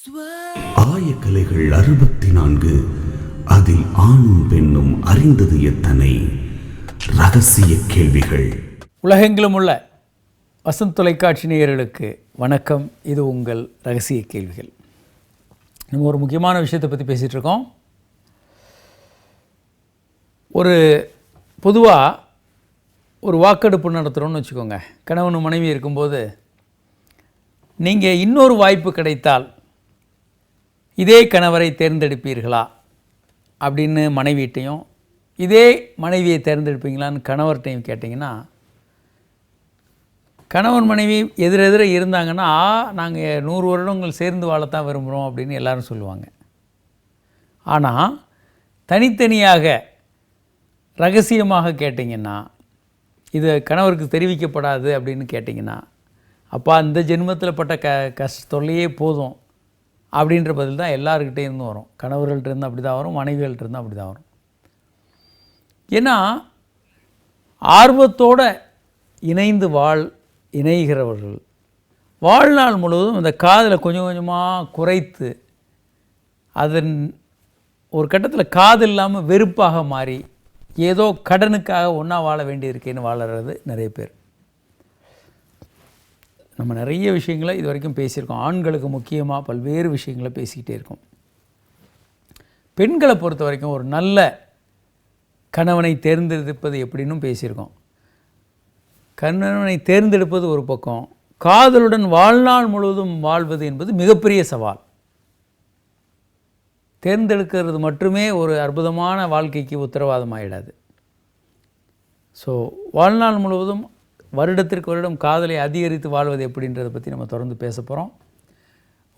ஆயக்கலைகள் 64 அதில் ஆணும் பெண்ணும் அறிந்தது எத்தனை ரகசிய கேள்விகள். உலகெங்கிலும் உள்ள வசந்த் தொலைக்காட்சி நேயர்களுக்கு வணக்கம். இது உங்கள் ரகசிய கேள்விகள். நம்ம ஒரு முக்கியமான விஷயத்தை பற்றி பேசிகிட்டு இருக்கோம். பொதுவாக ஒரு வாக்கெடுப்பு நடத்துகிறோன்னு வச்சுக்கோங்க. கணவன் மனைவி இருக்கும்போது நீங்கள் இன்னொரு வாய்ப்பு கிடைத்தால் இதே கணவரை தேர்ந்தெடுப்பீர்களா அப்படின்னு மனைவிட்டையும், இதே மனைவியை தேர்ந்தெடுப்பீங்களான்னு கணவர்கிட்டையும் கேட்டிங்கன்னா, கணவன் மனைவி எதிரெதிர இருந்தாங்கன்னா நாங்கள் 100 வருடங்கள் சேர்ந்து வாழத்தான் விரும்புகிறோம் அப்படின்னு எல்லாரும் சொல்லுவாங்க. ஆனால் தனித்தனியாக ரகசியமாக கேட்டிங்கன்னா, இது கணவருக்கு தெரிவிக்கப்படாது அப்படின்னு கேட்டிங்கன்னா, அப்பா இந்த ஜென்மத்தில் பட்ட தொல்லையே போதும் அப்படின்ற பதில் தான் எல்லாருக்கிட்டே இருந்து வரும். கணவர்கள்ட்ட இருந்து அப்படி தான் வரும், மனைவிகள்ட்ட இருந்து அப்படி தான் வரும். ஏன்னா ஆர்வத்தோடு இணைந்து இணைகிறவர்கள் வாழ்நாள் முழுவதும் இந்த காதலை கொஞ்சம் கொஞ்சமாக குறைத்து அதன் ஒரு கட்டத்தில் காதல் இல்லாமல் வெறுப்பாக மாறி ஏதோ கடனுக்காக ஒன்றா வாழ வேண்டியிருக்கேன்னு வாழறது நிறைய பேர். நம்ம நிறைய விஷயங்களை இது வரைக்கும் பேசியிருக்கோம். ஆண்களுக்கு முக்கியமாக பல்வேறு விஷயங்களை பேசிக்கிட்டே இருக்கோம். பெண்களை பொறுத்த வரைக்கும் ஒரு நல்ல கணவனை தேர்ந்தெடுப்பது எப்படின்னு பேசியிருக்கோம். கணவனை தேர்ந்தெடுப்பது ஒரு பக்கம், காதலுடன் வாழ்நாள் முழுவதும் வாழ்வது என்பது மிகப்பெரிய சவால். தேர்ந்தெடுக்கிறது மட்டுமே ஒரு அற்புதமான வாழ்க்கைக்கு உத்தரவாதம் ஆகிடாது. ஸோ வாழ்நாள் முழுவதும் வருடத்திற்கு வருடம் காதலை அதிகரித்து வாழ்வது எப்படின்றத பற்றி நம்ம தொடர்ந்து பேச போகிறோம்.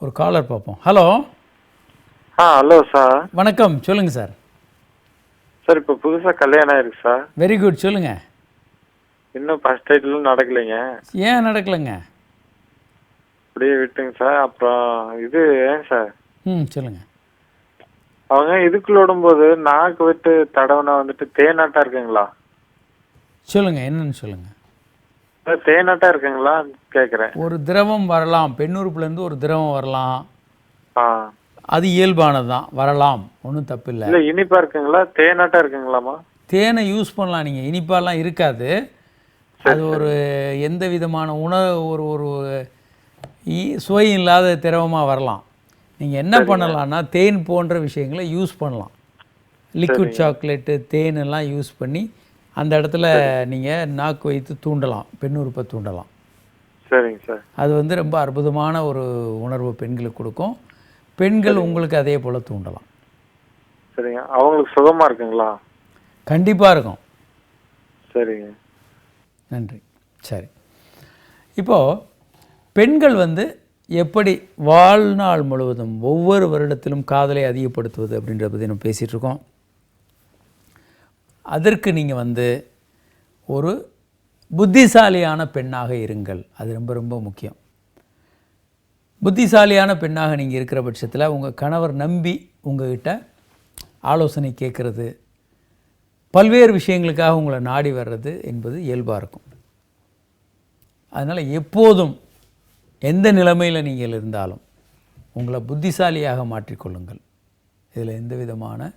ஒரு காலர் பார்ப்போம். ஹலோ. Hello sir. வணக்கம், சொல்லுங்கள் சார். சார் இப்போ புதுசாக கல்யாணம் ஆயிருக்கு சார். வெரி குட், சொல்லுங்கள். இன்னும் ஃபர்ஸ்ட் டேட்லாம் நடக்கலைங்க. ஏன் நடக்கலைங்க? அப்படியே விட்டுங்க சார். அப்புறம் இது ஏன் சார்? சொல்லுங்கள். அவங்க இதுக்குள்ள விடும்போது நாக்கு விட்டு தடவைனா வந்துட்டு தேனாட்டா இருக்குங்களா? சொல்லுங்கள், என்னன்னு சொல்லுங்கள். தேனாட்டா இருக்குங்களா கேட்குறேன். ஒரு திரவம் வரலாம், பெண்ணுறுப்புலேருந்து ஒரு திரவம் வரலாம். அது இயல்பானது தான், வரலாம், ஒன்றும் தப்பு இல்லை. இல்லை இனிப்பா இருக்குங்களா, தேனாட்டா இருக்குங்களாமா? தேனை யூஸ் பண்ணலாம் நீங்கள், இனிப்பாலாம் இருக்காது. அது ஒரு எந்த விதமான ஒரு சுவை இல்லாத திரவமாக வரலாம். நீங்கள் என்ன பண்ணலான்னா தேன் போன்ற விஷயங்களை யூஸ் பண்ணலாம். லிக்விட் சாக்லேட்டு, தேன் எல்லாம் யூஸ் பண்ணி அந்த இடத்துல நீங்கள் நாக்கு வைத்து தூண்டலாம், பெண்ணுறுப்பை தூண்டலாம். சரிங்க சார். அது ரொம்ப அற்புதமான ஒரு உணர்வு பெண்களுக்கு கொடுக்கும். பெண்கள் உங்களுக்கு அதே போல் தூண்டலாம். சரிங்க. அவங்களுக்கு சுகமாக இருக்குங்களா? கண்டிப்பாக இருக்கும். சரிங்க, நன்றி. சரி, இப்போது பெண்கள் எப்படி வாழ்நாள் முழுவதும் ஒவ்வொரு வருடத்திலும் காதலை அதிகப்படுத்துவது அப்படின்றத பற்றி நம்ம பேசிகிட்டு இருக்கோம். அதற்கு நீங்கள் ஒரு புத்திசாலியான பெண்ணாக இருங்கள். அது ரொம்ப ரொம்ப முக்கியம். புத்திசாலியான பெண்ணாக நீங்கள் இருக்கிற பட்சத்தில் உங்கள் கணவர் நம்பி உங்கள்கிட்ட ஆலோசனை கேட்குறது, பல்வேறு விஷயங்களுக்காக உங்களை நாடி வர்றது என்பது இயல்பாக இருக்கும். அதனால் எப்போதும் எந்த நிலைமையில் நீங்கள் இருந்தாலும் உங்களை புத்திசாலியாக மாற்றிக்கொள்ளுங்கள். இதில் எந்த விதமான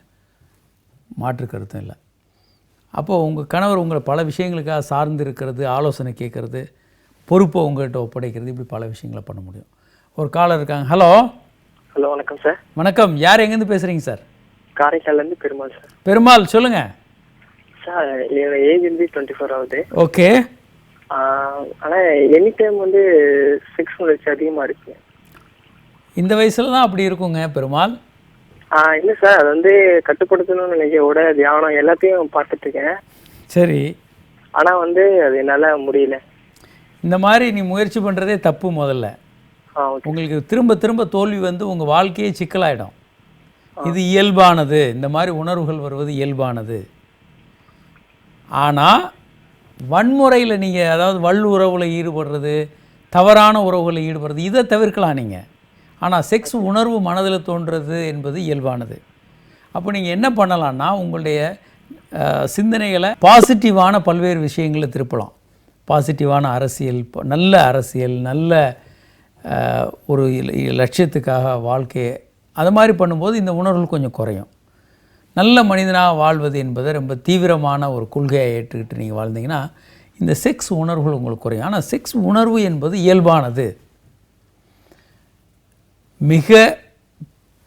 மாற்று கருத்தும் இல்லை. அப்போது உங்கள் கணவர் உங்களை பல விஷயங்களுக்காக சார்ந்து இருக்கிறது, ஆலோசனை கேட்குறது, பொறுப்பை உங்கள்கிட்ட ஒப்படைக்கிறது, இப்படி பல விஷயங்களை பண்ண முடியும். ஒரு காலர் இருக்காங்க. ஹலோ. ஹலோ, வணக்கம் சார். வணக்கம், யார் எங்கேருந்து பேசுகிறீங்க சார்? காரைக்கால்லேருந்து பெருமாள் சார். பெருமாள், சொல்லுங்கள் சார். என்னோட ஏஜ் 24 ஆகுது. ஓகே. ஆனால் எனி டைம் செக்ஸ் உணர்ச்சி அதிகமாக இருக்கு. இந்த வயசில் தான் அப்படி இருக்குங்க பெருமாள். இல்லை சார், அது கட்டுப்படுத்தணும்னு நினைக்க தியானம் எல்லாத்தையும் பார்த்துட்டு இருக்கேன். சரி. ஆனால் அது என்னால் முடியல. இந்த மாதிரி நீ முயற்சி பண்ணுறதே தப்பு. முதல்ல உங்களுக்கு திரும்ப திரும்ப தோல்வி உங்கள் வாழ்க்கையே சிக்கலாயிடும். இது இயல்பானது, இந்த மாதிரி உணர்வுகள் வருவது இயல்பானது. ஆனால் வன்முறையில் நீங்கள், அதாவது உறவில் ஈடுபடுறது, தவறான உறவுகளில் ஈடுபடுறது, இதை தவிர்க்கலாம் நீங்கள். ஆனால் செக்ஸ் உணர்வு மனதில் தோன்றுறது என்பது இயல்பானது. அப்போ நீங்கள் என்ன பண்ணலான்னா, உங்களுடைய சிந்தனைகளை பாசிட்டிவான பல்வேறு விஷயங்களை திருப்பலாம். பாசிட்டிவான அரசியல், நல்ல ஒரு லட்சியத்துக்காக வாழ்க்கையை அது மாதிரி பண்ணும்போது இந்த உணர்வுகள் கொஞ்சம் குறையும். நல்ல மனிதனாக வாழ்வது என்பதை ரொம்ப தீவிரமான ஒரு கொள்கையை ஏற்றுக்கிட்டு நீங்கள் வாழ்ந்தீங்கன்னா இந்த செக்ஸ் உணர்வுகள் உங்களுக்கு குறையும். ஆனால் செக்ஸ் உணர்வு என்பது இயல்பானது. மிக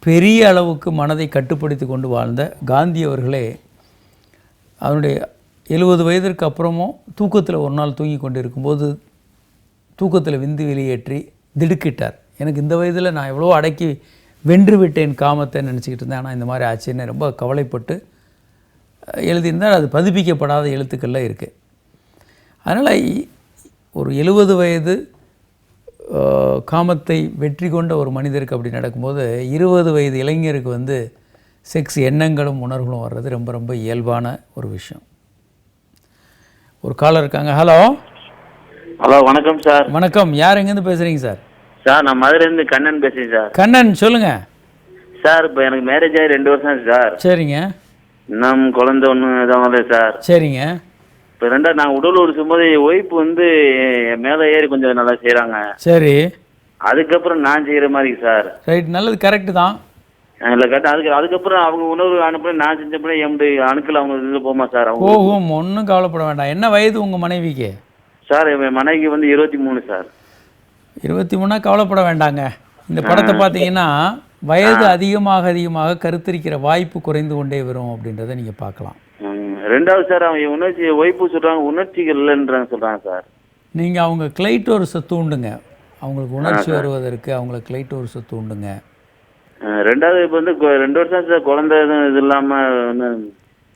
பெரிய அளவுக்கு மனதை கட்டுப்படுத்தி கொண்டு வாழ்ந்த காந்தி அவர்களே அவருடைய 70 வயதிற்கு அப்புறமும் தூக்கத்தில் ஒரு நாள் தூங்கி கொண்டு இருக்கும்போது தூக்கத்தில் விந்து வெளியேற்றி திடுக்கிட்டார். எனக்கு இந்த வயதில் நான் எவ்வளோ அடக்கி வென்று விட்டேன் காமத்தை நினச்சிக்கிட்டு இருந்தேன், ஆனால் இந்த மாதிரி ஆச்சுன்னு ரொம்ப கவலைப்பட்டு எழுதியிருந்தால் அது பதிப்பிக்கப்படாத எழுத்துக்களில் இருக்குது. அதனால் ஒரு 70 வயது காமத்தை வெற்றி கொண்ட ஒரு மனிதருக்கு அப்படி நடக்கும்போது 20 வயது இளைஞருக்கு வந்து செக்ஸ் எண்ணங்களும் உணர்வுகளும் வர்றது ரொம்ப ரொம்ப இயல்பான ஒரு விஷயம். ஒரு காலர் இருக்காங்க. ஹலோ. ஹலோ, வணக்கம் சார். வணக்கம். யார் எங்கேருந்து பேசுகிறீங்க சார்? சார், நான் மதுரையிலேருந்து கண்ணன் பேசுகிறேன் சார். கண்ணன், சொல்லுங்கள் சார். இப்போ எனக்கு மேரேஜ் ஆகி 2 வருஷம் ஆச்சு சார். சரிங்க. இன்னும் குழந்தை ஒன்றும் இதாக வரல சார். சரிங்க. இப்போ ரெண்டாவது நான் உடல் உறுச்சும்போது ஒய்ஃப் வந்து என் மேலே ஏறி கொஞ்சம் நல்லா செய்கிறாங்க. சரி. அதுக்கப்புறம் நான் செய்கிற மாதிரி சார். ரைட், நல்லது, கரெக்டு தான். இல்லை கரெக்ட். அதுக்கப்புறம் அவங்க உணவு அனுப்புன நான் செஞ்சப்பட என்னுடைய அணுக்கள் அவங்க இதில் போமா சார்? அவங்க போகும், ஒன்றும் கவலைப்பட வேண்டாம். என்ன வயது உங்கள் மனைவிக்கு? சார், என் மனைவிக்கு வந்து 23 சார். 23 கவலைப்பட வேண்டாங்க. இந்த படத்தை பார்த்தீங்கன்னா வயது அதிகமாக கருத்தரிக்கிற வாய்ப்பு குறைந்து கொண்டே வரும் அப்படின்றத நீங்கள் பார்க்கலாம். ரெண்டாவது சார், அவங்க ஒய்ஃபு சொல்கிறாங்க உணர்ச்சிகள் இல்லைன்றாங்க சொல்கிறாங்க சார். நீங்கள் அவங்க கிளைட்டோரஸை தூண்டுங்க. அவங்களுக்கு உணர்ச்சி வருவதற்கு அவங்கள கிளைட்டோரஸை தூண்டுங்க. ரெண்டாவது இப்போ வந்து 2 வருஷம் சார் குழந்தை இது இல்லாமல் ஒன்றும்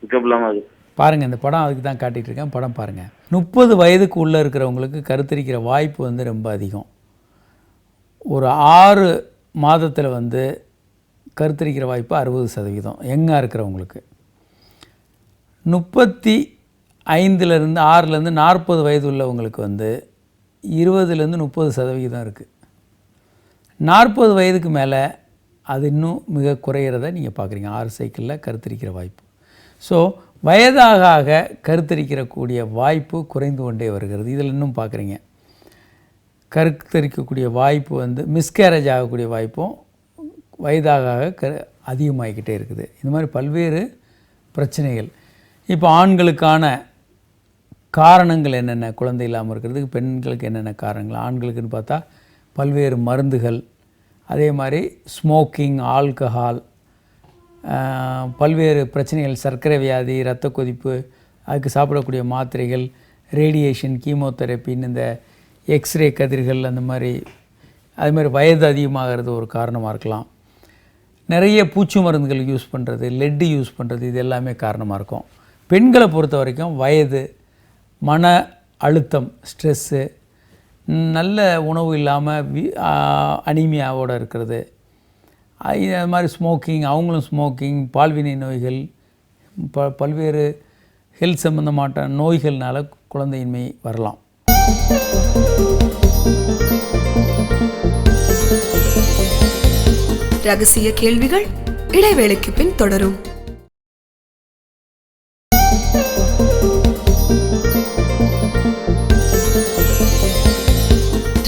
பிக்கப் இல்லாமல் அது பாருங்கள். இந்த படம் அதுக்கு தான் காட்டிகிட்டு இருக்கேன். படம் பாருங்கள். 30 வயதுக்கு உள்ளே இருக்கிறவங்களுக்கு கருத்தரிக்கிற வாய்ப்பு வந்து ரொம்ப அதிகம். ஒரு 6 மாதத்தில் வந்து கருத்தரிக்கிற வாய்ப்பு 60%. யங்காக இருக்கிறவங்களுக்கு 35லேருந்து 6லேருந்து 40 வயது உள்ளவங்களுக்கு வந்து 20லேருந்து 30% இருக்குது. 40 வயதுக்கு மேலே அது இன்னும் மிக குறையிறத நீங்கள் பார்க்குறீங்க. 6 சைக்கிளில் கருத்தரிக்கிற வாய்ப்பு. ஸோ வயதாக கருத்தரிக்கக்கூடிய வாய்ப்பு குறைந்து கொண்டே வருகிறது. இதில் இன்னும் பார்க்குறீங்க கருத்தரிக்கக்கூடிய வாய்ப்பு வந்து மிஸ்கேரேஜ் ஆகக்கூடிய வாய்ப்பும் வயதாக அதிகமாகிக்கிட்டே இருக்குது. இந்த மாதிரி பல்வேறு பிரச்சனைகள். இப்போ ஆண்களுக்கான காரணங்கள் என்னென்ன, குழந்தை இல்லாமல் இருக்கிறதுக்கு பெண்களுக்கு என்னென்ன காரணங்கள்? ஆண்களுக்குன்னு பார்த்தா பல்வேறு மருந்துகள், அதே மாதிரி ஸ்மோக்கிங், ஆல்கஹால், பல்வேறு பிரச்சனைகள், சர்க்கரை வியாதி, இரத்த கொதிப்பு, அதுக்கு சாப்பிடக்கூடிய மாத்திரைகள், ரேடியேஷன், கீமோதெரப்பின்னு இந்த எக்ஸ்ரே கதிர்கள், அந்த மாதிரி அது மாதிரி வயது அதிகமாகிறது ஒரு காரணமாக இருக்கலாம். நிறைய பூச்சி மருந்துகள் யூஸ் பண்ணுறது, லெட்டு யூஸ் பண்ணுறது, இது எல்லாமே காரணமாக இருக்கும். பெண்களை பொறுத்த வரைக்கும் வயது, மன அழுத்தம், ஸ்ட்ரெஸ்ஸு, நல்ல உணவு இல்லாமல் அனீமியாவோடு இருக்கிறது, அது மாதிரி ஸ்மோக்கிங், அவங்களும் ஸ்மோக்கிங், பால்வினை நோய்கள், பல்வேறு ஹெல்த் சம்மந்தமான நோய்கள்னால குழந்தையின்மை வரலாம். ரகசிய கேள்விகள் இடைவேளைக்கு பின் தொடரும்.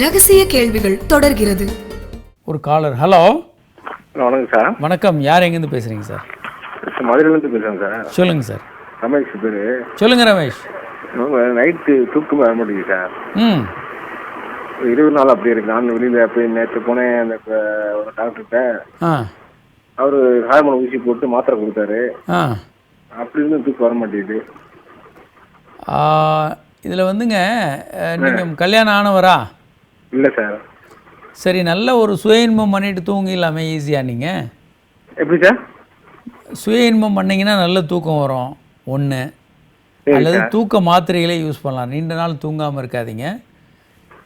ரகசிய கேள்விகள் தொடர்கிறது. ஒரு காலர். ஹலோ. வணக்கம் சார். வணக்கம். யார் எங்கேருந்து பேசுகிறீங்க சார்? மதுரையிலேருந்து பேசுகிறேன் சார். சொல்லுங்கள் சார். ரமேஷ் பேர். சொல்லுங்கள் ரமேஷ். நைட்டு தூக்கம் வர மாட்டேங்குது சார். 20 நாள் அப்படி இருக்கு. நான் வெளியில் போய் நேற்று போனேன் அந்த ஒரு டாக்டர்கிட்ட. அவர் ஹார்மோன் ஊசி போட்டு மாத்திரை கொடுத்தாரு. அப்படி இருந்து தூக்கம் வர மாட்டேங்குது. இதில் வந்துங்க நீங்கள் கல்யாணம் ஆனவரா? இல்லை சார். சரி, நல்ல ஒரு சுய இன்பம் பண்ணிட்டு தூங்கிடலாமே ஈஸியாக. நீங்கள் எப்படி சார் சுய இன்பம் பண்ணிங்கன்னா நல்ல தூக்கம் வரும் ஒன்று. அல்லது தூக்க மாத்திரைகளே யூஸ் பண்ணலாம். நீண்ட நாள் தூங்காமல் இருக்காதீங்க.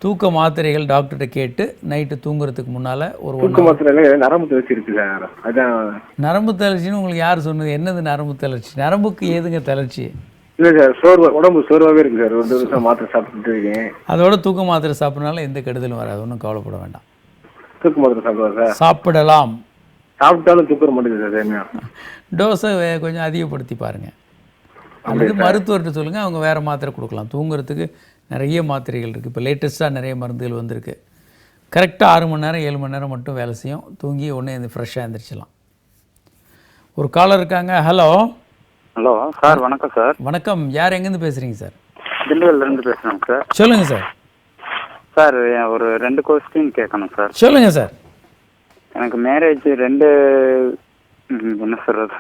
தூக்க மாத்திரைகள் டாக்டர்கிட்ட கேட்டு நைட்டு தூங்குறதுக்கு முன்னால் ஒரு தூக்க மாத்திரை நரம்பு தளர்ச்சி இருக்குது சார். அதான் நரம்பு தளர்ச்சின்னு உங்களுக்கு யார் சொன்னது? என்னது நரம்பு தளர்ச்சி? நரம்புக்கு ஏதுங்க தளர்ச்சி? இல்லை சார், உடம்பு சோர்வாகவே இருக்குது சார். 2 வருஷம் மாத்திரை சாப்பிட்டுட்டு இருக்கேன். அதோட தூக்க மாத்திரை சாப்பிட்றதுனால எந்த கெடுதலும் வராது, ஒன்றும் கவலைப்பட வேண்டாம். தூக்க மாத்திரை சாப்பிடுவா சார்? சாப்பிடலாம். சாப்பிட்டாலும் தூக்க மாட்டேங்குது சார். சேமியா டோஸை கொஞ்சம் அதிகப்படுத்தி பாருங்கள். அல்லது மருத்துவர்கிட்ட சொல்லுங்கள், அவங்க வேறு மாத்திரை கொடுக்கலாம். தூங்குறதுக்கு நிறைய மாத்திரைகள் இருக்குது. இப்போ லேட்டஸ்ட்டாக நிறைய மருந்துகள் வந்திருக்கு. கரெக்டாக 6 மணி நேரம் 7 மணி நேரம் மட்டும் வேலை செய்யும். தூங்கி உடனே இந்த ஃப்ரெஷ்ஷாக எழுந்திரிச்சிடலாம். ஒரு காலர் இருக்காங்க. ஹலோ ஹலோ சார், வணக்கம் சார். வணக்கம். யார் எங்கேருந்து பேசுகிறீங்க சார்? திண்டுக்கல்லேருந்து பேசுகிறேங்க சார். சொல்லுங்கள் சார். சார் ஒரு 2 கொஸ்டின் கேட்கணும் சார். சொல்லுங்கள் சார். எனக்கு மேரேஜ் என்ன சொல்கிறது,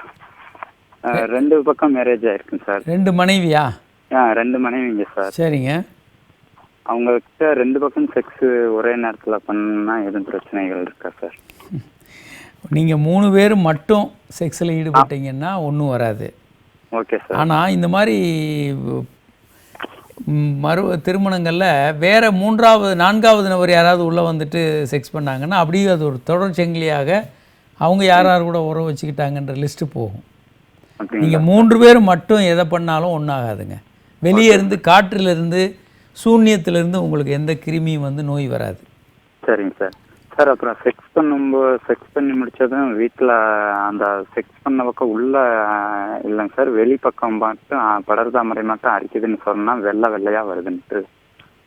2 பக்கம் மேரேஜ் ஆயிருக்குங்க சார். 2 மனைவியா? 2 மனைவிங்க சார். சரிங்க. அவங்கக்கிட்ட 2 பக்கம் செக்ஸ் ஒரே நேரத்தில் பண்ணா எதுவும் பிரச்சனைகள் இருக்கா சார்? நீங்கள் 3 பேர் மட்டும் செக்ஸில் ஈடுபட்டீங்கன்னா ஒன்றும் வராது. Okay sir. ஆனால் இந்த மாதிரி திருமணங்களில் வேறு 3வது 4வது நபர் யாராவது உள்ளே வந்துட்டு செக்ஸ் பண்ணாங்கன்னா அப்படியே அது ஒரு தொடர்ச்சங்கிலியாக அவங்க யார் கூட உறவு வச்சுக்கிட்டாங்கன்ற லிஸ்ட்டு போகும். நீங்கள் 3 பேர் மட்டும் எதை பண்ணாலும் ஒன்றாகாதுங்க. வெளியே இருந்து காற்றிலிருந்து சூன்யத்திலிருந்து உங்களுக்கு எந்த கிருமியும் வந்து நோய் வராது. சரிங்க சார். சார் அப்புறம் செக்ஸ் பண்ணி முடித்ததும் வீட்டில் அந்த செக்ஸ் பண்ண பக்கம் உள்ள இல்லைங்க சார், வெளி பக்கம் மட்டும் படர்தாமரை மட்டும் அரிக்குதுன்னு சொன்னால் வெள்ளையாக வருதுன்ட்டு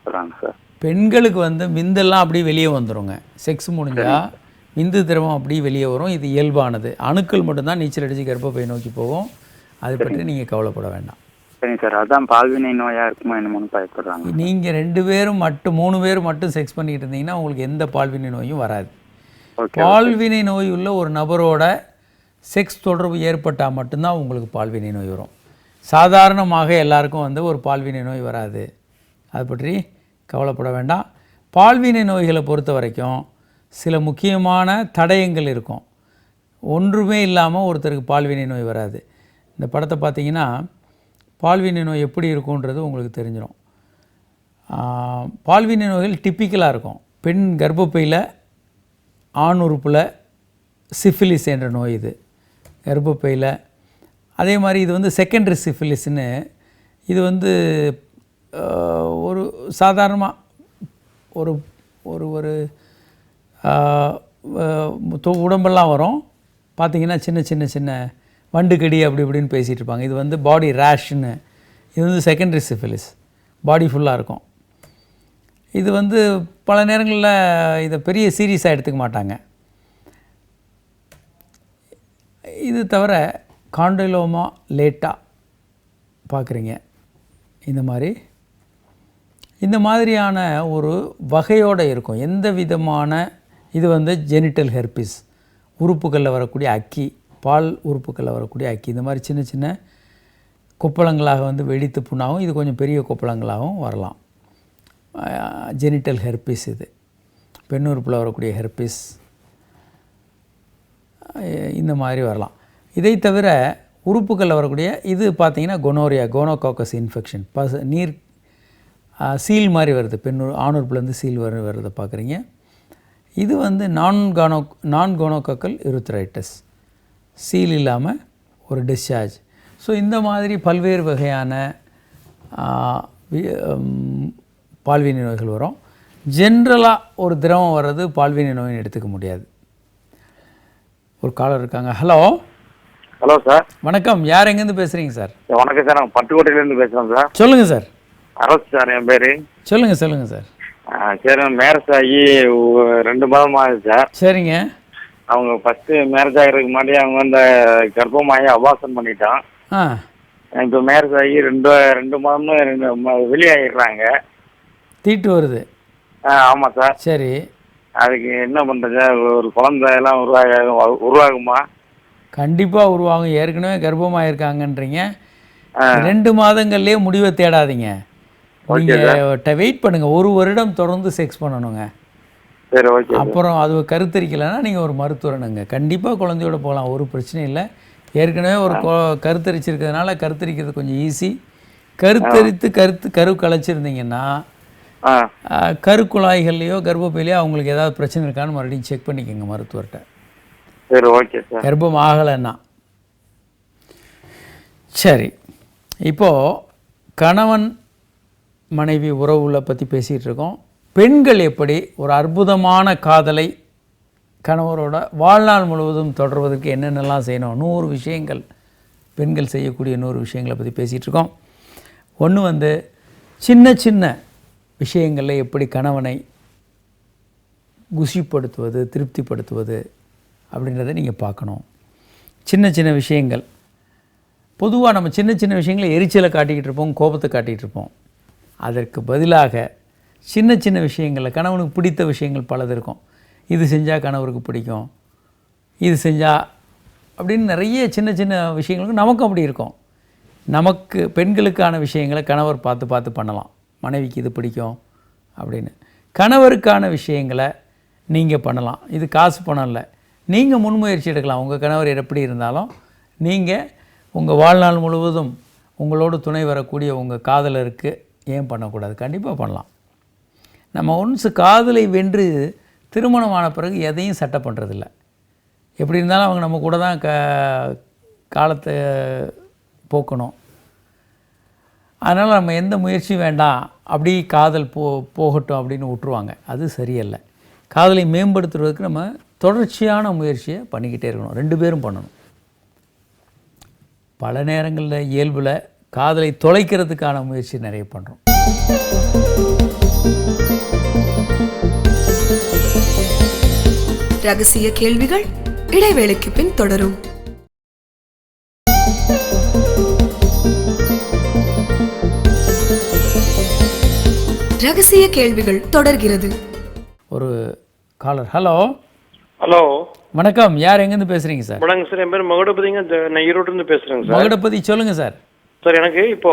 சொல்கிறாங்க சார். பெண்களுக்கு வந்து விந்தெல்லாம் அப்படியே வெளியே வந்துடுங்க. செக்ஸ் முடிஞ்சால் விந்து திரவம் அப்படியே வெளியே வரும். இது இயல்பானது. அணுக்கள் மட்டும்தான் நீச்சல் அடித்து கர்ப்பப்பையை நோக்கி போகும். அதை பற்றி நீங்கள் கவலைப்பட வேண்டாம். சரிங்க சார். அதான் பால்வினை நோயாக இருக்குமோ என்னமோன்னு பயப்படுறாங்க. நீங்கள் 2 பேரும் மட்டும் 3 பேர் மட்டும் செக்ஸ் பண்ணிக்கிட்டு இருந்தீங்கன்னா உங்களுக்கு எந்த பால்வினை நோயும் வராது. பால்வினை நோய் உள்ள ஒரு நபரோட செக்ஸ் தொடர்பு ஏற்பட்டால் மட்டும்தான் உங்களுக்கு பால்வினை நோய் வரும். சாதாரணமாக எல்லாருக்கும் வந்து ஒரு பால்வினை நோய் வராது. அதை பற்றி கவலைப்பட வேண்டாம். பால்வினை நோய்களை பொறுத்த வரைக்கும் சில முக்கியமான தடயங்கள் இருக்கும். ஒன்றுமே இல்லாமல் ஒருத்தருக்கு பால்வினை நோய் வராது. இந்த படத்தை பார்த்தீங்கன்னா பால்வினை நோய் எப்படி இருக்குன்றது உங்களுக்கு தெரிஞ்சிடும். பால்வினை நோய்கள் டிப்பிக்கலாக இருக்கும். பெண் கர்ப்பப்பையில் ஆண் உறுப்பில் சிஃபிலிஸ் என்ற நோய் இது கர்ப்பப்பையில். அதே மாதிரி இது வந்து செகண்டரி சிஃபிலிஸ்ன்னு, இது வந்து ஒரு சாதாரணமாக ஒரு ஒரு ஒரு உடம்பெல்லாம் வரும். பார்த்திங்கன்னா சின்ன சின்ன வண்டுக்கடி அப்படி இப்படின்னு பேசிகிட்டு இருப்பாங்க. இது வந்து பாடி ரேஷ்னு. இது வந்து செகண்டரி சிஃபிலிஸ், பாடி ஃபுல்லாக இருக்கும். இது வந்து பல நேரங்களில் இதை பெரிய சீரியஸாக எடுத்துக்க மாட்டாங்க. இது தவிர காண்டோலோமா லேட்டா பார்க்குறீங்க. இந்த மாதிரியான ஒரு வகையோடு இருக்கும். எந்த விதமான இது வந்து ஜெனிட்டல் ஹெர்பிஸ், உறுப்புகளில் வரக்கூடிய அக்கி, பால் உறுப்புகளில் வரக்கூடிய அக்கி. இந்த மாதிரி சின்ன சின்ன கொப்பளங்களாக வந்து வெடித்து புண்ணாகவும், இது கொஞ்சம் பெரிய கொப்பளங்களாகவும் வரலாம். ஜெனிட்டல் ஹெர்பிஸ் இது பெண் உறுப்பில் வரக்கூடிய ஹெர்பிஸ், இந்த மாதிரி வரலாம். இதை தவிர உறுப்புகளில் வரக்கூடிய இது பார்த்திங்கன்னா கொனோரியா, கோனோகாக்கஸ் இன்ஃபெக்ஷன், நீர் சீல் மாதிரி வருது. ஆண் உறுப்புலேருந்து சீல் வருதை பார்க்குறீங்க. இது வந்து நான் கோனோகாக்கல் யூரித்ரைட்டிஸ், சீல் இல்லாமல் ஒரு டிஸ்சார்ஜ். ஸோ இந்த மாதிரி பல்வேறு வகையான பால்வினை நோய்கள் வரும். ஜென்ரலாக ஒரு திரவம் வர்றது பால்வினை நோயின்னு எடுத்துக்க முடியாது. ஒரு காலர் இருக்காங்க. Hello hello sir. வணக்கம். யார் எங்கேருந்து பேசுகிறீங்க சார்? வணக்கம் சார், நான் பட்டுக்கோட்டையிலேருந்து பேசுகிறேன் சார். சொல்லுங்கள் சார். அரசு சார் என் பேர். சொல்லுங்கள் சார். சரி, மேரேஜ் ஆகி 2 மாதம் ஆகுது சார். சரிங்க. அவங்க ஃபஸ்ட்டு மேரேஜ் ஆகிறதுக்கு முன்னாடி அவங்க வந்து கர்ப்பமாகி அபார்ஷன் பண்ணிட்டான். இப்போ மேரேஜ் ஆகி 2 மாதம்னு வெளியாகிடுறாங்க. தீட்டு வருது. ஆமாம் சார். சரி, அதுக்கு என்ன பண்ணுறது? ஒரு குழந்தை எல்லாம் உருவாகுமா? கண்டிப்பாக உருவாகும். ஏற்கனவே கர்ப்பமாயிருக்காங்கன்றீங்க. 2 மாதங்கள்லேயே முடிவை தேடாதீங்க. நீங்கள் வெயிட் பண்ணுங்கள். 1 வருடம் தொடர்ந்து செக்ஸ் பண்ணணுங்க. சரி, ஓகே. அப்புறம் அது கருத்தரிக்கலைன்னா நீங்கள் ஒரு மருத்துவரனுங்க. கண்டிப்பாக குழந்தையோட போகலாம், ஒரு பிரச்சனையும் இல்லை. ஏற்கனவே ஒரு கருத்தரிச்சிருக்கிறதுனால கருத்தரிக்கிறது கொஞ்சம் ஈஸி. கருத்தரித்து கரு கலைச்சிருந்தீங்கன்னா கருக்குழாய்கள்லையோ கர்ப்பப்பையிலையோ அவங்களுக்கு ஏதாவது பிரச்சனை இருக்கான்னு மறுபடியும் செக் பண்ணிக்கோங்க மருத்துவர்கிட்ட. சரி, ஓகே சார். கர்ப்பம் ஆகலைன்னா. சரி, இப்போது கணவன் மனைவி உறவுகளை பற்றி பேசிகிட்டு இருக்கோம். பெண்கள் எப்படி ஒரு அற்புதமான காதலை கணவரோட வாழ்நாள் முழுவதும் தொடர்வதற்கு என்னென்னலாம் செய்யணும், 100 விஷயங்கள், பெண்கள் செய்யக்கூடிய 100 விஷயங்களை பற்றி பேசிகிட்டு இருக்கோம். ஒன்று வந்து சின்ன சின்ன விஷயங்களில் எப்படி கணவனை குஷிப்படுத்துவது, திருப்திப்படுத்துவது அப்படின்றத நீங்கள் பார்க்கணும். சின்ன சின்ன விஷயங்கள், பொதுவாக நம்ம சின்ன சின்ன விஷயங்களை எரிச்சலை காட்டிக்கிட்டு இருப்போம், கோபத்தை காட்டிகிட்டு இருப்போம். அதற்கு பதிலாக சின்ன சின்ன விஷயங்களில் கணவனுக்கு பிடித்த விஷயங்கள் பலது இருக்கும். இது செஞ்சால் கணவருக்கு பிடிக்கும், இது செஞ்சால் அப்படின்னு நிறைய சின்ன சின்ன விஷயங்களுக்கு நமக்கும் அப்படி இருக்கும். நமக்கு பெண்களுக்கான விஷயங்களை கணவர் பார்த்து பார்த்து பண்ணலாம். மனைவிக்கு இது பிடிக்கும் அப்படின்னு. கணவருக்கான விஷயங்களை நீங்கள் பண்ணலாம். இது காசு பணம் இல்லை, நீங்கள் முன்முயற்சி எடுக்கலாம். உங்கள் கணவர் எப்படி இருந்தாலும் நீங்கள் உங்கள் வாழ்நாள் முழுவதும் உங்களோட துணை வரக்கூடிய உங்கள் காதலருக்கு ஏன் பண்ணக்கூடாது? கண்டிப்பாக பண்ணலாம். நம்ம ஒன்ஸ் காதலை வென்று திருமணமான பிறகு எதையும் சட்டை பண்ணுறதில்ல. எப்படி இருந்தாலும் அவங்க நம்ம கூட தான் காலத்தை போக்கணும். அதனால் நம்ம எந்த முயற்சியும் வேண்டாம், அப்படி காதல் போகட்டும் அப்படின்னு விட்டுருவாங்க. அது சரியல்ல. காதலை மேம்படுத்துவதற்கு நம்ம தொடர்ச்சியான முயற்சியை பண்ணிக்கிட்டே இருக்கணும். 2 பேரும் பண்ணணும். பல நேரங்களில் இயல்பில் காதலை தொலைக்கிறதுக்கான முயற்சி நிறைய பண்ணுறோம். ரகசிய கேள்விகள் இடைவேளைக்கு பின் தொடரும். ரகசிய கேள்விகள் தொடர்கிறது. ஒரு காலர். ஹலோ. ஹலோ, வணக்கம். யார் எங்கேருந்து பேசுகிறீங்க சார்? வணக்கம் சார், என் பேர் மகுடபதிங்க. நான் ஈரோட்டிலேருந்து பேசுகிறேங்க சார். மகுடபதி, சொல்லுங்கள் சார். சார், எனக்கு இப்போ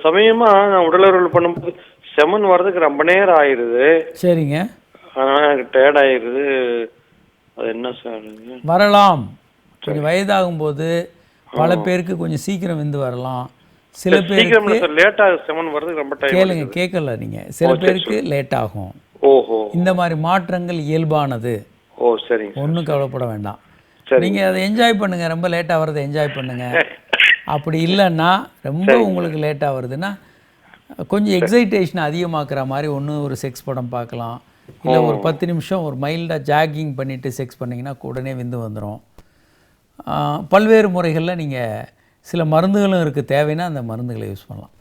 சமயமாக நான் உடலுறவு பண்ணும்போது செமன் வர்றதுக்கு ரொம்ப நேரம் ஆயிடுது. சரிங்க. அதனால் எனக்கு டயர்ட் ஆயிடுது. அது என்ன சார்? வரலாம். கொஞ்சம் வயதாகும்போது பல பேருக்கு கொஞ்சம் சீக்கிரம் வந்து வரலாம். சில பேருக்கு லேட்டாக செமன் வர்றதுக்கு ரொம்ப டைம். கேளுங்க, கேட்கல நீங்கள். சில பேருக்கு லேட் ஆகும். ஓஹோ. இந்த மாதிரி மாற்றங்கள் இயல்பானது. ஓ சரிங்க. ஒன்றும் கவலைப்பட வேண்டாம். நீங்கள் அதை என்ஜாய் பண்ணுங்கள். ரொம்ப லேட்டாக வர்றதை என்ஜாய் பண்ணுங்கள். அப்படி இல்லைன்னா, ரொம்ப உங்களுக்கு லேட்டாக வருதுன்னா கொஞ்சம் எக்ஸைட்டேஷன் அதிகமாக்குற மாதிரி ஒரு செக்ஸ் படம் பார்க்கலாம். இல்லை ஒரு 10 நிமிஷம் ஒரு மைல்டாக ஜாகிங் பண்ணிவிட்டு செக்ஸ் பண்ணிங்கன்னா உடனே விந்து வந்துடும். பல்வேறு முறைகளில் நீங்கள் சில மருந்துகளும் இருக்குது. தேவைன்னா அந்த மருந்துகளை யூஸ் பண்ணலாம்.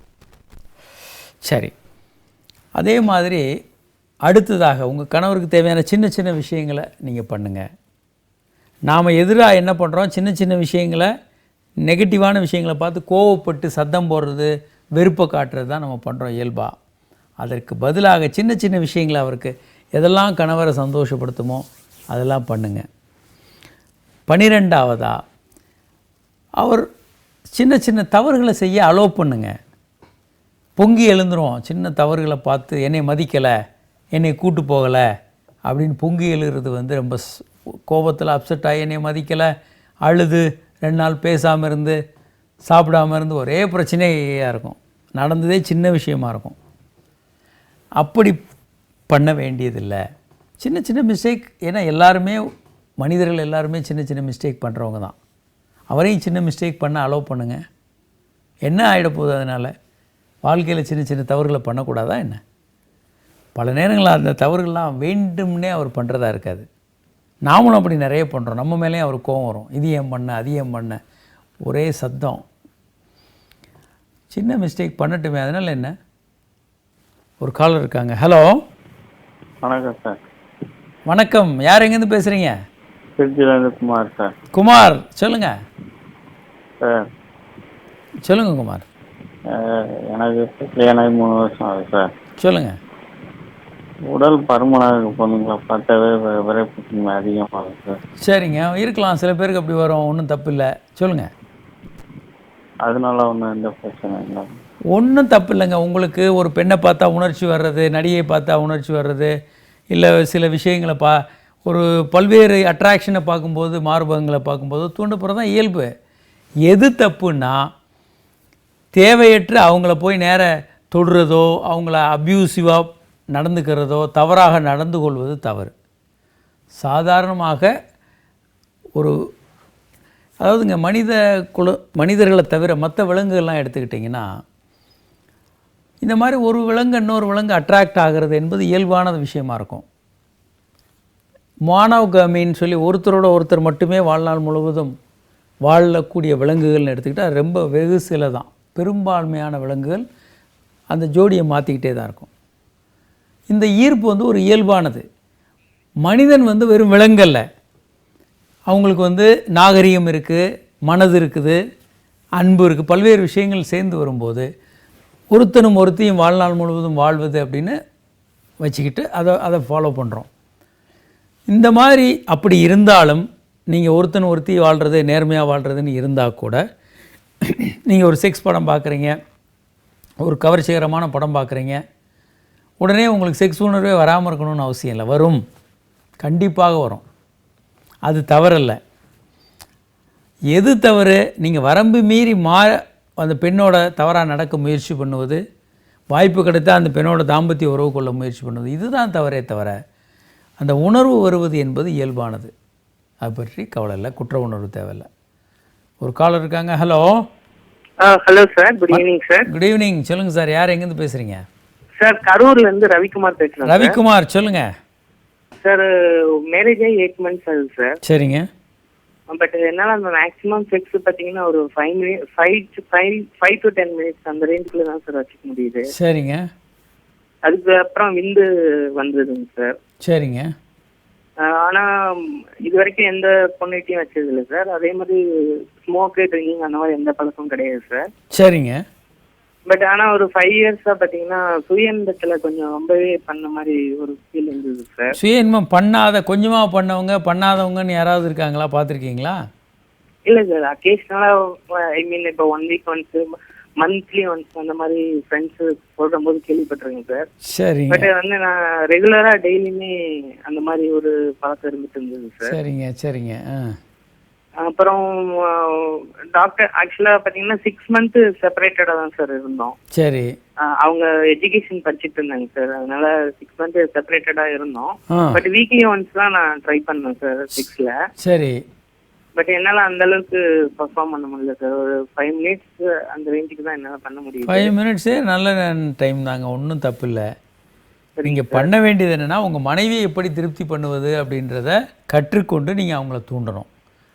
சரி, அதே மாதிரி அடுத்ததாக உங்கள் கணவருக்கு தேவையான சின்ன சின்ன விஷயங்களை நீங்கள் பண்ணுங்கள். நாம் எதிராக என்ன பண்ணுறோம்? சின்ன சின்ன விஷயங்களை, நெகட்டிவான விஷயங்களை பார்த்து கோவப்பட்டு சத்தம் போடுறது, வெறுப்பை காட்டுறது தான் நம்ம பண்ணுறோம் இயல்பாக. அதற்கு பதிலாக சின்ன சின்ன விஷயங்களை அவருக்கு எதெல்லாம் கணவரை சந்தோஷப்படுத்துமோ அதெல்லாம் பண்ணுங்கள். 12ஆவதா, அவர் சின்ன சின்ன தவறுகளை செய்ய அலோவ் பண்ணுங்க. பொங்கி எழுந்துரும். சின்ன தவறுகளை பார்த்து என்னை மதிக்கலை, என்னை கூட்டு போகலை அப்படின்னு பொங்கி எழுகிறது ரொம்ப கோபத்தில் அப்செட் ஆகி என்னை மதிக்கலை, அழுது 2 நாள் பேசாமல் இருந்து சாப்பிடாமல் இருந்து ஒரே பிரச்சனையாக இருக்கும். நடந்ததே சின்ன விஷயமா இருக்கும். அப்படி பண்ண வேண்டியதில்லை. சின்ன சின்ன மிஸ்டேக். ஏன்னா எல்லாருமே மனிதர்கள் எல்லாருமே சின்ன சின்ன மிஸ்டேக் பண்ணுறவங்க தான். அவரையும் சின்ன மிஸ்டேக் பண்ண அலோவ் பண்ணுங்கள். என்ன ஆகிட போகுது? அதனால் வாழ்க்கையில் சின்ன சின்ன தவறுகளை பண்ணக்கூடாதா என்ன? பல நேரங்களில் அந்த தவறுகள்லாம் வேண்டும்னே அவர் பண்ணுறதா இருக்காது. நாமளும் அப்படி நிறைய பண்ணுறோம். நம்ம மேலேயும் அவர் கோவம் வரும். இது ஏன் பண்ண, அது ஏன் பண்ண, ஒரே சத்தம். சின்ன மிஸ்டேக் பண்ணட்டுமே, அதனால் என்ன? ஒரு காலர் இருக்காங்க. ஹலோ. வணக்கம் சார். வணக்கம். யார் எங்கேருந்து பேசுகிறீங்க? திருச்சியிலேருந்து குமார் சார். குமார், சொல்லுங்கள் சார். சொல்லுங்கள் குமார். எனக்கு கல்யாணம் 3 வருஷம் ஆகுது சார். சொல்லுங்கள். உடல் பருமனாக பொண்ணுங்களை பார்த்தாவே விரைப்பு அதிகமாகும் சார். சரிங்க, இருக்கலாம். சில பேருக்கு அப்படி வரும். ஒன்றும் தப்பு இல்லை. சொல்லுங்கள். அதனால ஒன்றும் எந்த பிரச்சனை இல்லை. ஒன்றும் தப்பு இல்லைங்க. உங்களுக்கு ஒரு பெண்ணை பார்த்தா உணர்ச்சி வர்றது, நடிகை பார்த்தா உணர்ச்சி வர்றது, இல்லை சில விஷயங்களை ஒரு பல்வேறு அட்ராக்ஷனை பார்க்கும்போது, மார்பகங்களை பார்க்கும்போது தூண்டப்படுறது தான் இயல்பு. எது தப்புன்னா, தேவையற்று அவங்கள போய் நேர தொடுறதோ, அவங்கள அப்யூசிவாக நடந்துக்கிறதோ, தவறாக நடந்து கொள்வது தவறு. சாதாரணமாக அதாவதுங்க மனிதர்களை தவிர மற்ற விலங்குகள்லாம் எடுத்துக்கிட்டிங்கன்னா, இந்த மாதிரி ஒரு விலங்கு இன்னொரு விலங்கு அட்ராக்ட் ஆகிறது என்பது இயல்பான விஷயமா இருக்கும். மோனோகாமின்னு சொல்லி ஒருத்தரோட ஒருத்தர் மட்டுமே வாழ்நாள் முழுவதும் வாழக்கூடிய விலங்குகள்னு எடுத்துக்கிட்டால் ரொம்ப வெகு சில தான். பெரும்பான்மையான விலங்குகள் அந்த ஜோடியை மாற்றிக்கிட்டே தான் இருக்கும். இந்த ஈர்ப்பு ஒரு இயல்பானது. மனிதன் வந்து வெறும் விலங்கல்ல, அவங்களுக்கு வந்து நாகரிகம் இருக்குது, மனது இருக்குது, அன்பு இருக்குது, பல்வேறு விஷயங்கள் சேர்ந்து வரும்போது ஒருத்தனும் ஒருத்தையும் வாழ்நாள் முழுவதும் வாழ்வது அப்படின்னு வச்சுக்கிட்டு அதை ஃபாலோ பண்ணுறோம். இந்த மாதிரி அப்படி இருந்தாலும் நீங்கள் ஒருத்தன் ஒருத்தி வாழ்கிறது, நேர்மையாக வாழ்கிறதுன்னு இருந்தால் கூட நீங்கள் ஒரு செக்ஸ் படம் பார்க்குறீங்க, ஒரு கவர்ச்சிகரமான படம் பார்க்குறீங்க, உடனே உங்களுக்கு செக்ஸ் உணர்வே வராமல் இருக்கணும்னு அவசியம் இல்லை. வரும், கண்டிப்பாக வரும். அது தவறல்ல. எது தவறு? நீங்கள் வரம்பு மீறி அந்த பெண்ணோட தவறாக நடக்க முயற்சி பண்ணுவது, வாய்ப்பு கிடைத்தால் அந்த பெண்ணோட தாம்பத்திய உறவு கொள்ள முயற்சி பண்ணுவது, இதுதான் தவறே தவிர அந்த உணர்வு வருவது என்பது இயல்பானது. அதை பற்றி கவலை இல்லை, குற்ற உணர்வு தேவையில்லை. ஒரு காலர் இருக்காங்க. Hello. Hello sir, good evening sir. Good evening. சொல்லுங்கள் சார், யார் எங்கேருந்து பேசுகிறீங்க? சார், கரூர்லேருந்து ரவிக்குமார் பேசுகிறேன். ரவிக்குமார், சொல்லுங்கள் சார். மேரேஜ் ஆகி 8 months ஆகுது சார். சரிங்க. பட் என்னால் அந்த மேக்ஸிமம் செக்ஸ் பார்த்தீங்கன்னா ஒரு 5 to 10 minutes அந்த ரேஞ்சுக்குள்ள தான் சார் வச்சுக்க முடியுது. சரிங்க. அதுக்கு அப்புறம் விந்து வந்ததுங்க சார். சரிங்க. ஆனால் இது வரைக்கும் எந்த பொண்ணுகிட்டையும் வச்சது இல்லை சார். அதே மாதிரி ஸ்மோக்கு, ட்ரிங்கிங் அந்த மாதிரி எந்த பழக்கமும் கிடையாது சார். சரிங்க. பட் ஆனால் ஒரு 5 years-ஆ பார்த்தீங்கன்னா சுயன்பத்தில் கொஞ்சம் ரொம்பவே பண்ண மாதிரி ஒரு ஃபீல் இருந்தது சார். சுயன்பம் கொஞ்சமாக பண்ணாதவங்கன்னு யாராவது இருக்காங்களா, பார்த்துருக்கீங்களா? இல்லை சார், அக்கேஷனலாக ஐ மீன் இப்போ 1 week once, மந்த்லி ஒன்ஸ் அந்த மாதிரி ஃப்ரெண்ட்ஸு சொல்கிற போது கேள்விப்பட்டிருக்கேன் சார். சரி. பட் வந்து நான் ரெகுலராக டெய்லியுமே அந்த மாதிரி ஒரு பழக்கம் இருந்துட்டு இருந்தது சார். சரிங்க. சரிங்க. அப்புறம் டாக்டர் ஆக்சுவலாக பார்த்தீங்கன்னா 6 months செப்பரேட்டடாக தான் சார் இருந்தோம். சரி. அவங்க எஜுகேஷன் படிச்சுட்டு இருந்தாங்க சார், அதனால 6 months செப்பரேட்டடாக இருந்தோம். பட் வீக்லி ஒன்ஸ் தான் நான் ட்ரை பண்ணேன் சார் 6ல. சரி. பட் என்னால் அந்த அளவுக்கு பர்ஃபார்ம் பண்ண முடியல சார். ஒரு 5 minutes அந்த ரேஞ்சுக்கு தான் என்னால் பண்ண முடியும். 5 minutes நல்ல டைம் தாங்க, ஒன்றும் தப்பு இல்லை. நீங்கள் பண்ண வேண்டியது என்னென்னா, உங்கள் மனைவியை எப்படி திருப்தி பண்ணுவது அப்படின்றத கற்றுக்கொண்டு நீங்கள் அவங்கள தூண்டணும்.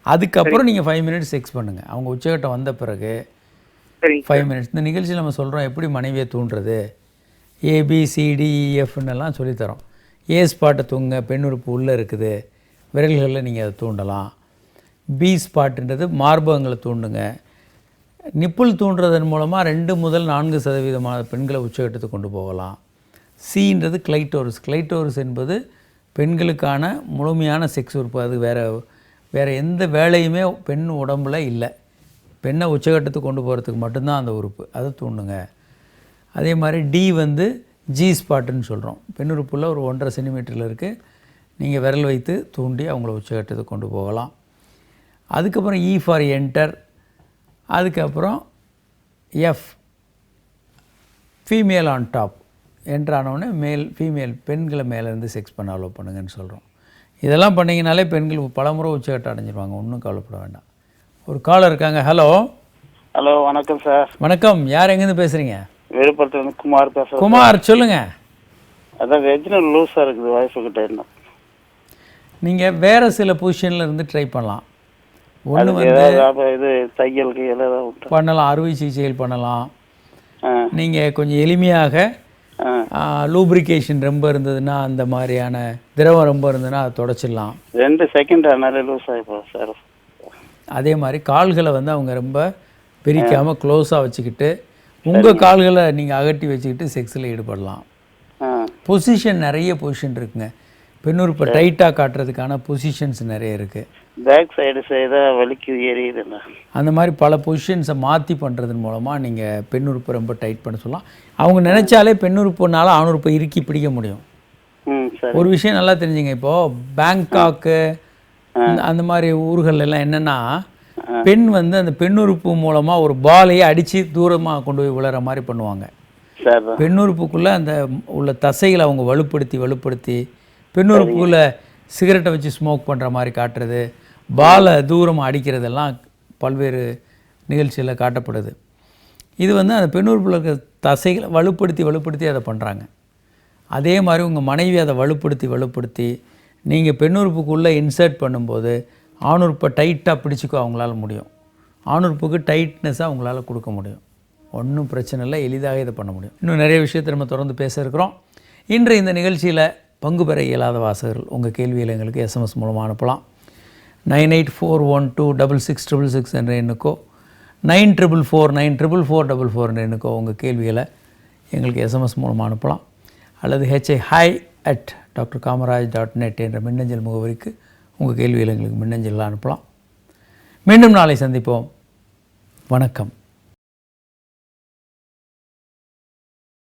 அதுக்கப்புறம் நீங்கள் 5 minutes செக்ஸ் பண்ணுங்கள். அவங்க உச்சகட்டம் வந்த பிறகு 5 minutes. இந்த நிகழ்ச்சியில் நம்ம சொல்கிறோம் எப்படி மனைவியை தூண்டுறது, ABCDEFன்னெல்லாம் சொல்லித்தரோம். ஏ ஸ்பாட்டை தூங்க, பெண் உறுப்பு உள்ளே இருக்குது, விரல்களில் நீங்கள் அதை தூண்டலாம். பி ஸ்பாட்டுன்றது மார்பகங்களை தூண்டுங்க. நிப்புள் தூண்டுறதன் மூலமாக 2 முதல் 4% பெண்களை உச்சகட்டத்துக்கு கொண்டு போகலாம். சின்றது கிளைட்டோரிஸ் என்பது பெண்களுக்கான முழுமையான செக்ஸ் உறுப்பு. அது வேறு எந்த வேலையுமே பெண் உடம்பில் இல்லை. பெண்ணை உச்சகட்டத்துக்கு கொண்டு போகிறதுக்கு மட்டும்தான் அந்த உறுப்பு, அதை தூண்டுங்க. அதே மாதிரி டி வந்து ஜி ஸ்பாட்டுன்னு சொல்கிறோம். பெண் உறுப்புள்ள ஒரு 1.5 centimeter இருக்குது. நீங்கள் விரல் வைத்து தூண்டி அவங்கள உச்சகட்டத்துக்கு கொண்டு போகலாம். அதுக்கப்புறம் இ ஃபார் என்டர். அதுக்கப்புறம் F female on top. Enter ஆனவுடனே ஃபீமேல் பெண்களை மேலேருந்து செக்ஸ் பண்ண அலோவ் பண்ணுங்கன்னு சொல்கிறோம். இதெல்லாம் பண்ணிங்கனாலே பெண்கள் பலமுறை உச்சகட்டம் அடைஞ்சிருவாங்க, ஒன்றும் கவலைப்பட வேண்டாம். ஒரு காலர் இருக்காங்க. ஹலோ. ஹலோ, வணக்கம் சார். வணக்கம். யார் எங்கேருந்து பேசுகிறீங்க? விழுப்புரத்துலேருந்து குமார் பேசுகிறேன். குமார், சொல்லுங்கள். அதான் வெஜ்னல் லூஸாக இருக்குது வயசுக்கிட்ட. என்ன நீங்கள் வேறு சில பொசிஷனில் இருந்து ட்ரை பண்ணலாம். ஒன்று வந்து இது தையலுக்கு பண்ணலாம், அறுவை சிகிச்சைகள் பண்ணலாம். நீங்கள் கொஞ்சம் எளிமையாக லூப்ரிகேஷன் ரொம்ப இருந்ததுன்னா, அந்த மாதிரியான திரவம் ரொம்ப இருந்ததுன்னா அதை தொடச்சிடலாம். 2 செகண்ட் ஆனாலே லூஸ் ஆகிப்போம் சார். அதே மாதிரி கால்களை வந்து அவங்க ரொம்ப பிரிக்காமல் க்ளோஸாக வச்சுக்கிட்டு உங்கள் கால்களை நீங்கள் அகட்டி வச்சுக்கிட்டு செக்ஸில் ஈடுபடலாம். பொசிஷன் நிறைய பொசிஷன் இருக்குங்க. பெண்ணூர் இப்போ டைட்டாக காட்டுறதுக்கான பொசிஷன்ஸ் நிறைய இருக்குது. பேக் சைடு செய்தால் வலிக்கு ஏறிடுதுண்ணா. அந்த மாதிரி பல பொசிஷன்ஸை மாற்றி பண்ணுறதன் மூலமாக நீங்கள் பெண்ணுறுப்பை ரொம்ப டைட் பண்ண சொல்லலாம். அவங்க நினச்சாலே பெண்ணுறுப்புனால ஆணுறுப்பை இறுக்கி பிடிக்க முடியும். ஒரு விஷயம் நல்லா தெரிஞ்சுங்க. இப்போது பேங்காக்கு அந்த மாதிரி ஊர்கள் எல்லாம் என்னென்னா, பெண் வந்து அந்த பெண்ணுறுப்பு மூலமாக ஒரு பாலையை அடித்து தூரமாக கொண்டு போய் விழுற மாதிரி பண்ணுவாங்க. பெண்ணுறுப்புக்குள்ளே அந்த உள்ள தசைகளை அவங்க வலுப்படுத்தி பெண்ணுறுப்புக்குள்ளே சிகரெட்டை வச்சு ஸ்மோக் பண்ணுற மாதிரி காட்டுறது, பாலை தூரமாக அடிக்கிறதெல்லாம் பல்வேறு நிகழ்ச்சியில் காட்டப்படுது. இது வந்து அந்த பெண்ணுறுப்பில் இருக்கிற தசைகளை வலுப்படுத்தி அதை பண்ணுறாங்க. அதே மாதிரி உங்கள் மனைவி அதை வலுப்படுத்தி நீங்கள் பெண்ணுறுப்புக்குள்ளே இன்சர்ட் பண்ணும்போது ஆணுறுப்பை டைட்டாக பிடிச்சிக்கோ அவங்களால முடியும். ஆணுறுப்புக்கு டைட்னஸாக அவங்களால கொடுக்க முடியும். ஒன்றும் பிரச்சனை இல்லை, எளிதாக இதை பண்ண முடியும். இன்னும் நிறைய விஷயத்தை நம்ம தொடர்ந்து பேச இருக்கிறோம். இன்று இந்த நிகழ்ச்சியில் பங்கு பெற இயலாத வாசகர்கள் உங்கள் கேள்வியில் எங்களுக்கு SMS மூலமாக அனுப்பலாம். 9841266666 என்ற எண்ணுக்கோ 94494444 என்ற எண்ணுக்கோ உங்கள் கேள்விகளை எங்களுக்கு SMS மூலமாக அனுப்பலாம். அல்லது hi@drkamaraj.net என்ற மின்னஞ்சல் முகவரிக்கு உங்கள் கேள்வியில் எங்களுக்கு மின்னஞ்சலில் அனுப்பலாம். மீண்டும் நாளை சந்திப்போம். வணக்கம்.